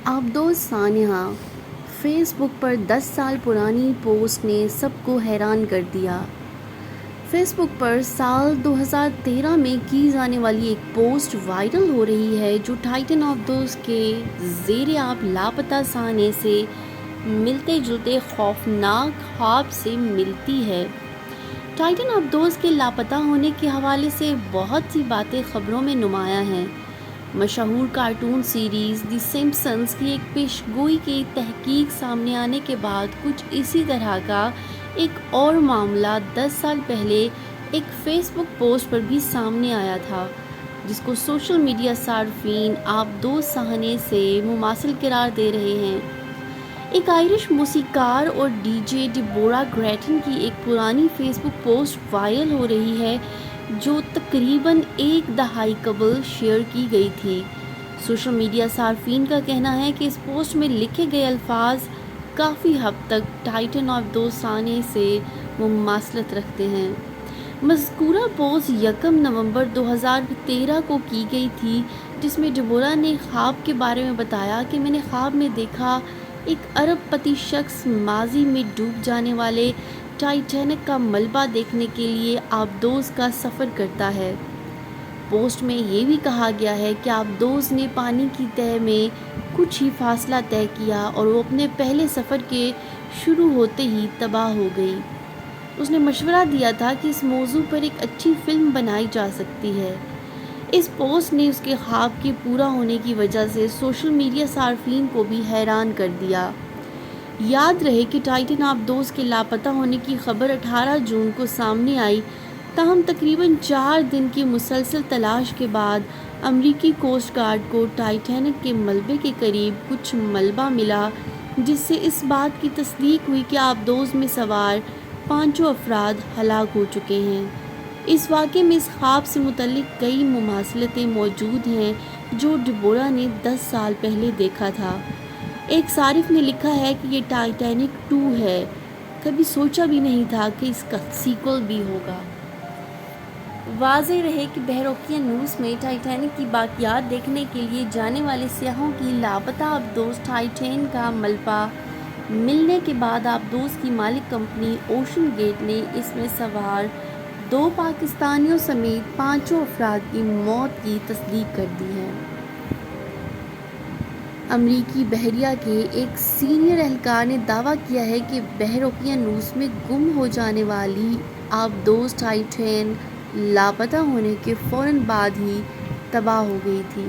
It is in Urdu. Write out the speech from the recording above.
آبدوز سانحہ فیس بک پر 10 سال پرانی پوسٹ نے سب کو حیران کر دیا۔ فیس بک پر سال 2013 میں کی جانے والی ایک پوسٹ وائرل ہو رہی ہے جو ٹائٹن آبدوز کے زیر آب لاپتہ سانحے سے ملتے جلتے خوفناک خواب سے ملتی ہے۔ ٹائٹن آبدوز کے لاپتہ ہونے کے حوالے سے بہت سی باتیں خبروں میں نمایاں ہیں۔ مشہور کارٹون سیریز دی سمپسنز کی ایک پیشگوئی کی تحقیق سامنے آنے کے بعد کچھ اسی طرح کا ایک اور معاملہ 10 سال پہلے ایک فیس بک پوسٹ پر بھی سامنے آیا تھا، جس کو سوشل میڈیا صارفین آبدوز سانحے سے مماثل قرار دے رہے ہیں۔ ایک آئرش موسیقار اور ڈی جے ڈیبورا گریٹن کی ایک پرانی فیس بک پوسٹ وائرل ہو رہی ہے جو تقریباً ایک دہائی قبل شیئر کی گئی تھی۔ سوشل میڈیا صارفین کا کہنا ہے کہ اس پوسٹ میں لکھے گئے الفاظ کافی حد تک ٹائٹن آبدوز سانحے سے مماثلت رکھتے ہیں۔ مذکورہ پوسٹ 1 نومبر 2013 کو کی گئی تھی، جس میں ڈیبورا نے خواب کے بارے میں بتایا کہ میں نے خواب میں دیکھا ایک ارب پتی شخص ماضی میں ڈوب جانے والے ٹائٹینک کا ملبہ دیکھنے کے لیے آبدوز کا سفر کرتا ہے۔ پوسٹ میں یہ بھی کہا گیا ہے کہ آبدوز نے پانی کی تہہ میں کچھ ہی فاصلہ طے کیا اور وہ اپنے پہلے سفر کے شروع ہوتے ہی تباہ ہو گئی۔ اس نے مشورہ دیا تھا کہ اس موضوع پر ایک اچھی فلم بنائی جا سکتی ہے۔ اس پوسٹ نے اس کے خواب کے پورا ہونے کی وجہ سے سوشل میڈیا صارفین کو بھی حیران کر دیا۔ یاد رہے کہ ٹائٹن آبدوز کے لاپتہ ہونے کی خبر 18 جون کو سامنے آئی، تاہم تقریباً 4 دن کی مسلسل تلاش کے بعد امریکی کوسٹ گارڈ کو ٹائٹینک کے ملبے کے قریب کچھ ملبہ ملا، جس سے اس بات کی تصدیق ہوئی کہ آبدوز میں سوار 5 افراد ہلاک ہو چکے ہیں۔ اس واقعے میں اس خواب سے متعلق کئی مماثلتیں موجود ہیں جو ڈیبورا نے 10 سال پہلے دیکھا تھا۔ ایک صارف نے لکھا ہے کہ یہ ٹائٹینک 2 ہے، کبھی سوچا بھی نہیں تھا کہ اس کا سیکول بھی ہوگا۔ واضح رہے کہ بحر اوقیانوس میں ٹائٹینک کی باقیات دیکھنے کے لیے جانے والے سیاحوں کی لاپتہ آبدوز ٹائٹین کا ملبہ ملنے کے بعد آبدوز کی مالک کمپنی اوشن گیٹ نے اس میں سوار 2 پاکستانیوں سمیت 5 افراد کی موت کی تصدیق کر دی ہے۔ امریکی بحریہ کے ایک سینئر اہلکار نے دعویٰ کیا ہے کہ بحر اوقیانوس میں گم ہو جانے والی آبدوز ٹائٹین لاپتہ ہونے کے فوراً بعد ہی تباہ ہو گئی تھی۔